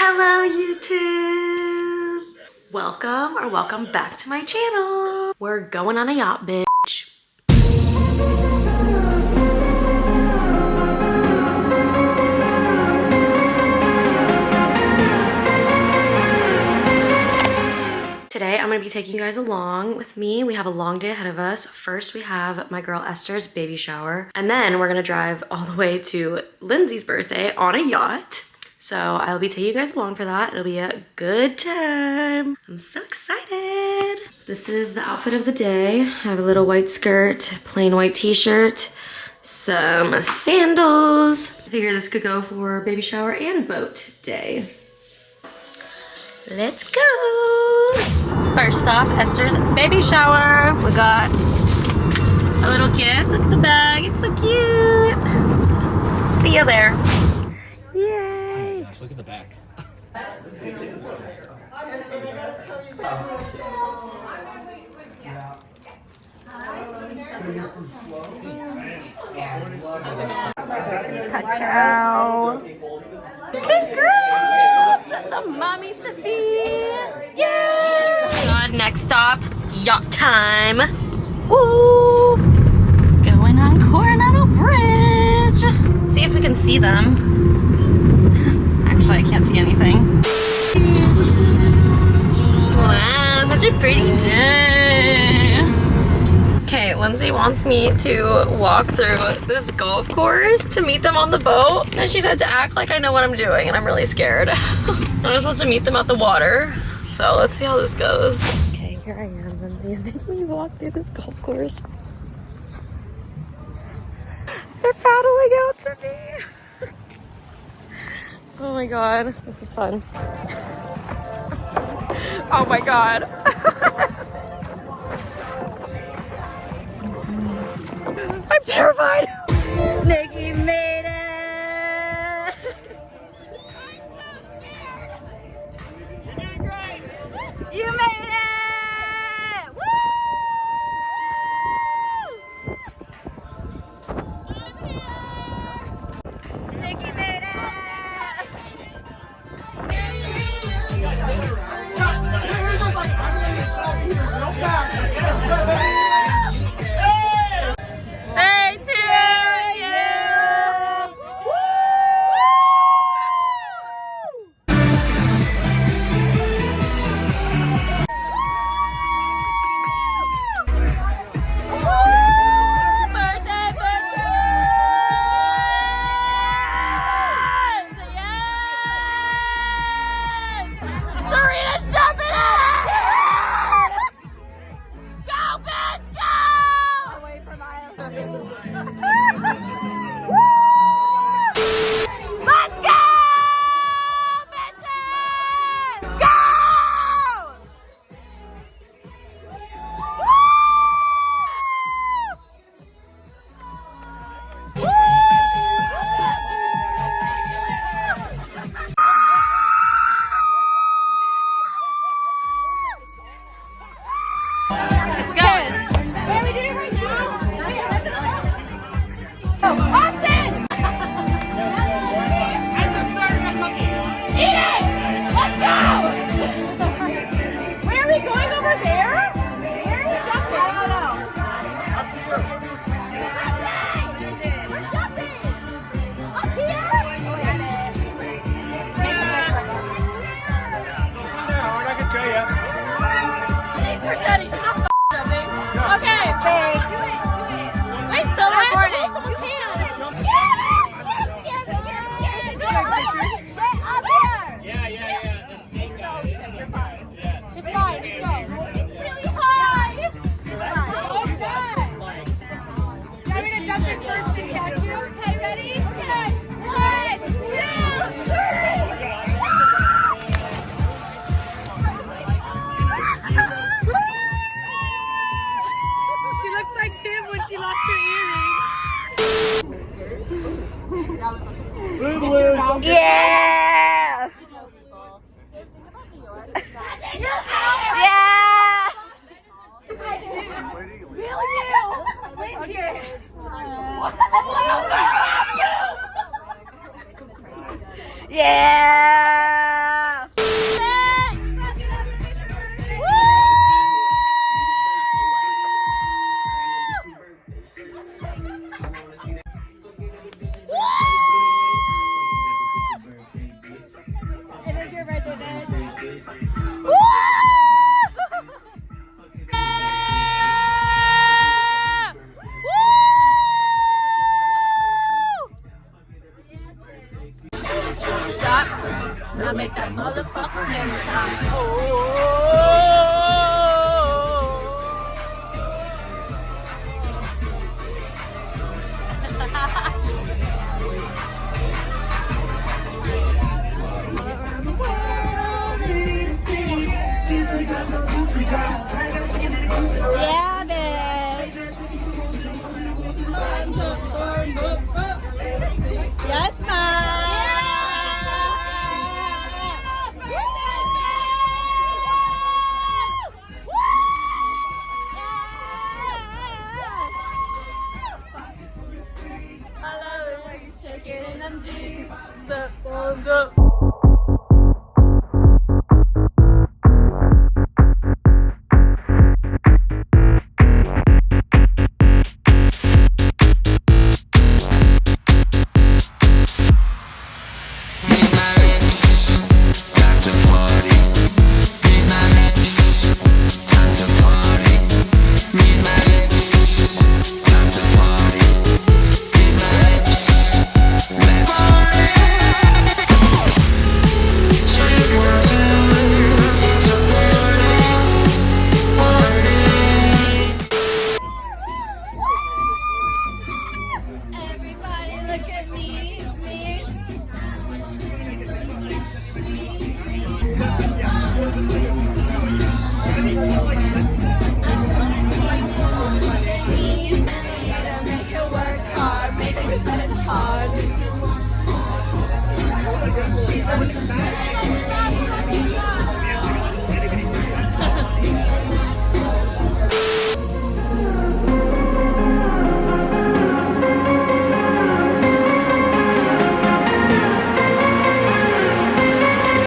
Hello YouTube! Welcome back to my channel. We're going on a yacht, bitch. Today I'm gonna be taking you guys along with me. We have a long day ahead of us. First we have my girl Esther's baby shower, and then we're gonna drive all the way to Lindsay's birthday on a yacht. So I'll be taking you guys along for that. It'll be a good time. I'm so excited. This is the outfit of the day. I have a little white skirt, plain white t-shirt, some sandals. I figure this could go for baby shower and boat day. Let's go. First stop, Esther's baby shower. We got a little gift. Look at the bag, it's so cute. See you there. Yay. Gosh, look at the back. Ciao. Congrats! The mommy to be. Yeah! Next stop, yacht time. Woo! Going on Coronado Bridge. See if we can see them. Actually, I can't see anything. Wow, such a pretty day. Okay, Lindsay wants me to walk through this golf course to meet them on the boat. And she said to act like I know what I'm doing, and I'm really scared. I'm supposed to meet them at the water. So let's see how this goes. Okay, here I am. Lindsay's making me walk through this golf course. They're paddling out to me. Oh my god, this is fun. Oh my god. I'm terrified. Nikki made it. You made it. Woo! Nikki made it. Let's go! Bitches! Go! It's going. Yeah, we did it right now. Austin! Eat it! Let's go! Where are we going over there? Where are we jumping? I don't know. Up here. We're jumping! Up here? I can show you. She's pretending. She's not jumping. Okay. Wait, still recording. Someone's hand. Yeah! Yeah! Really you! Lindsay! Yeah! Now make that motherfucker hammer time. Oh.